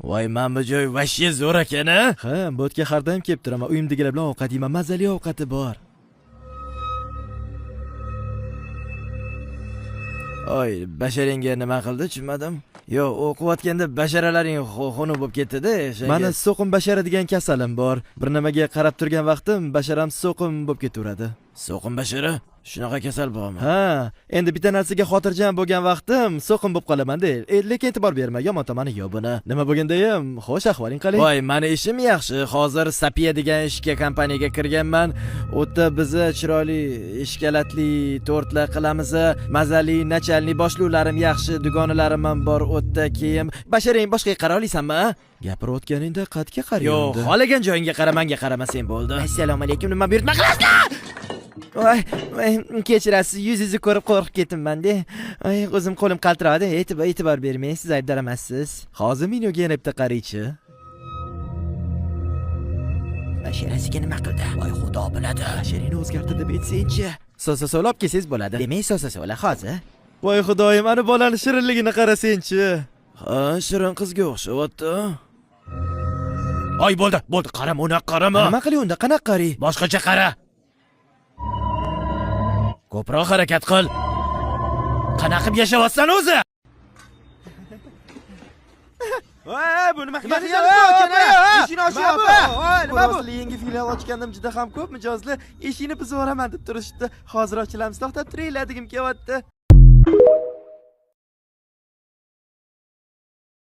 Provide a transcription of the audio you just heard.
Voy, mana bu joy vashye zo'r ekan-a? Ha, bo'tga har doim kelib turaman. Uyimdagilar bilan ovqat yeyman, mazali ovqati bor. Oy, basharingga nima qildi, tushunmadim. Yo'q, o'qiyotganda basharalaring xunuk bo'lib ketdi-da. Mana so'qim bashara degan kasalim bor. Bir nimaga qarab turgan vaqtim basharam so'qim bo'lib ketaveradi. So'qim bashara? Shunaqa kasal bormi? Ha, endi bitta narsaga xotirjam bo'lgan vaqtim so'qim bo'lib qolaman-da. Lekin e'tibor berma, yomon tomoni yo'q buni. Nima bo'lganda-ham, xo'sh, ahvoling qalay? Voy, meni ishim yaxshi. Hozir Sapiya degan ishga kompaniyaga kirganman. O'tda bizni chiroyli ishkalatli tortlar qilamiz. Mazali, nachalni boshlovlarim yaxshi, dugonalarim ham bor. O'tda keyin basharang boshqa qara olasanmi? Gapirayotganingda qatga qarayapti. Yo'q, xohlagan joyingga qara, menga qaramasang bo'ldi. Assalomu alaykum, nima buyurtma qilasizlar? Voy, kechirasiz, yuzingizni ko'rib qo'rqib ketibman-da. O'zim qo'lim qaltiradi, e'tibor bermang, siz aybdor emassiz. Hozir menyoga yana bitta qaraychi. Basharasiga nima qildi? Voy, xudo biladi. Basharingni o'zgartir deb aytsanchi. So'lab kelsangiz bo'ladi. Demak, so'la hozir. Voy xudoyim, ana bolani shirinligini qarasangchi. Ha, shirin qizga o'xshyapti. Oy, bo'ldi, qarama, uni qarama. Nima qiling unda, qanaqa qaray? Boshqacha qara. Ko'proq harakat qil. Qanaqa qilib yashayapsan o'zi? Voy, bu nima qilyapsiz? Eshikni ochyapti. Nima bu? Yangi filial ochgandim, juda ham ko'p mijozlar eshikni buzib yuboraman deb turishdi. Hozir ochilamiz, to'xtab turinglar degim kelyapti.